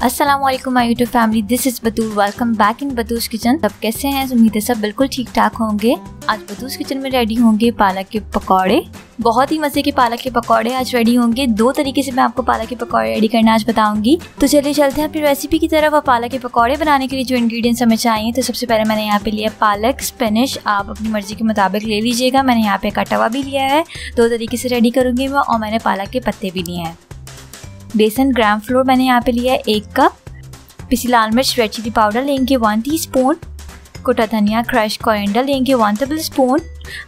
अस्सलामुअलैकुम my YouTube family, this is Batool. Welcome back in Batool's kitchen. सब कैसे हैं? उम्मीद है सब बिल्कुल ठीक ठाक होंगे। आज बतूस किचन में रेडी होंगे पालक के पकौड़े। बहुत ही मज़े के पालक के पकौड़े आज रेडी होंगे। दो तरीके से मैं आपको पालक के पकौड़े रेडी करना आज बताऊंगी। तो चलिए चलते हैं अपनी रेसिपी की तरफ। और पालक के पकौड़े बनाने के लिए जो इंग्रेडिएंट्स हमें चाहिए, तो सबसे पहले मैंने यहाँ पे लिया पालक, स्पिनच। आप अपनी मर्जी के मुताबिक ले लीजिएगा। मैंने यहाँ पे कटा हुआ भी लिया है, दो तरीके से रेडी करूँगी मैं। और मैंने पालक के पत्ते भी लिए हैं। बेसन ग्राम फ्लोर मैंने यहाँ पे लिया है 1 कप। पिसी लाल मिर्च रेड चिली पाउडर लेंगे 1 टीस्पून। कोटा धनिया क्रश कोरिएंडर लेंगे 1 टेबलस्पून।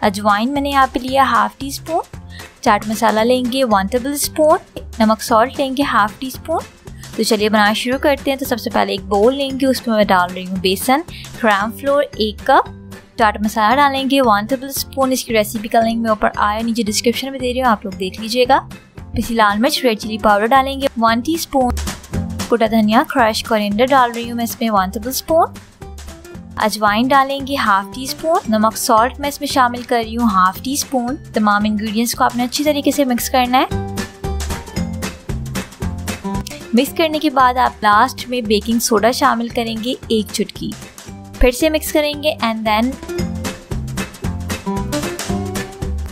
अजवाइन मैंने यहाँ पे लिया 1/2 टीस्पून। चाट मसाला लेंगे 1 टेबलस्पून। नमक सॉल्ट लेंगे 1/2 टीस्पून। तो चलिए बनाना शुरू करते हैं। तो सबसे पहले एक बोल लेंगे, उसमें मैं डाल रही हूँ बेसन ग्राम फ्लोर 1 कप। चाट मसाला डालेंगे 1 टेबलस्पून। इसकी रेसिपी का लिंक मैं ऊपर आया नीचे डिस्क्रिप्शन में दे रही हूँ, आप लोग देख लीजिएगा। पिसी लाल मिर्च रेड चिली पाउडर डालेंगे 1 टीस्पून। कोटा धनिया क्रश कोरिएंडर डाल रही हूँ मैं इसमें 1 टेबलस्पून। अजवाइन डालेंगे 1/2 टीस्पून। नमक सॉल्ट मैं इसमें शामिल कर रही हूँ 1/2 टीस्पून। तमाम इंग्रेडिएंट्स को आपने अच्छी तरीके से मिक्स करना है। मिक्स करने के बाद आप लास्ट में बेकिंग सोडा शामिल करेंगे 1 चुटकी। फिर से मिक्स करेंगे एंड देन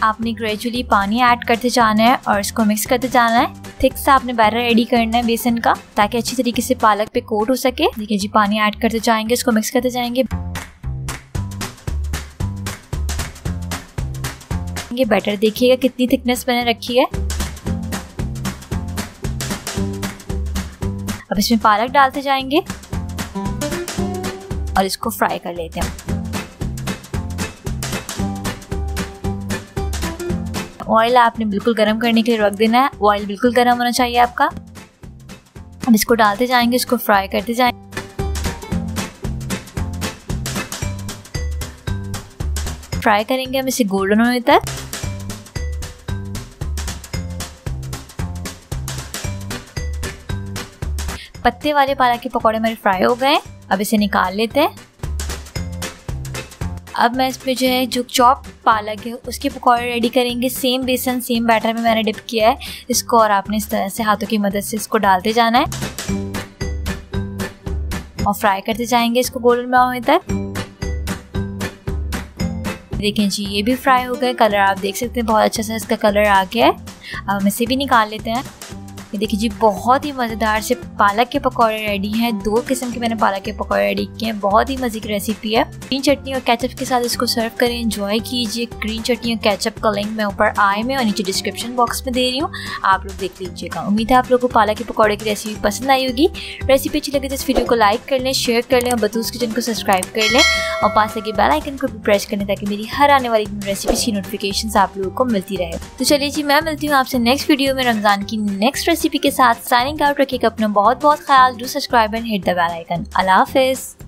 आपने ग्रेजुअली पानी ऐड करते जाना है और इसको मिक्स करते जाना है। थिक सा आपने बैटर रेडी करना है बेसन का, ताकि अच्छी तरीके से पालक पे कोट हो सके। देखिए जी, पानी ऐड करते जाएंगे, इसको मिक्स करते जाएंगे। ये बैटर देखिएगा कितनी थिकनेस मैंने रखी है। अब इसमें पालक डालते जाएंगे और इसको फ्राई कर लेते हैं। ऑयल आपने बिल्कुल गर्म करने के लिए रख देना है। ऑयल बिल्कुल गर्म होना चाहिए आपका। अब इसको डालते जाएंगे, इसको फ्राई करते जाएंगे। फ्राई करेंगे हम इसे गोल्डन होने तक। पत्ते वाले पालक के पकौड़े मेरे फ्राई हो गए। अब इसे निकाल लेते हैं। अब मैं इसमें जो है जो चॉप पालक है उसके पकौड़े रेडी करेंगे। सेम बेसन सेम बैटर में मैंने डिप किया है इसको, और आपने इस तरह से हाथों की मदद से इसको डालते जाना है और फ्राई करते जाएंगे इसको गोल्डन ब्राउन होने तक। देखें जी, ये भी फ्राई हो गए। कलर आप देख सकते हैं बहुत अच्छा सा इसका कलर आ गया है। अब हम इसे भी निकाल लेते हैं। ये देखिए जी, बहुत ही मज़ेदार से पालक के पकौड़े रेडी हैं। 2 किस्म के मैंने पालक के पकौड़े रेडी किए हैं। बहुत ही मज़े की रेसिपी है। ग्रीन चटनी और केचप के साथ इसको सर्व करें, एंजॉय कीजिए। ग्रीन चटनी और केचप का लिंक मैं ऊपर आई में और नीचे डिस्क्रिप्शन बॉक्स में दे रही हूँ, आप लोग देख लीजिएगा। उम्मीद है आप लोगों को पालक के पकौड़े की रेसिपी पसंद आई होगी। रेसिपी अच्छी लगे तो इस वीडियो को लाइक कर लें, शेयर कर लें और बतूस किचन को सब्सक्राइब कर लें और पास लगे बेल आइकन को भी प्रेस कर लें, ताकि मेरी हर आने वाली रेसिपी की नोटिफिकेशन आप लोगों को मिलती रहे। तो चलिए जी, मैं मिलती हूँ आपसे नेक्स्ट वीडियो में रमजान की नेक्स्ट रेसिपी के साथ। Signing out. रखिएगा अपना बहुत बहुत ख्याल। Do subscribe and hit the bell icon. अल्लाह हाफिज़।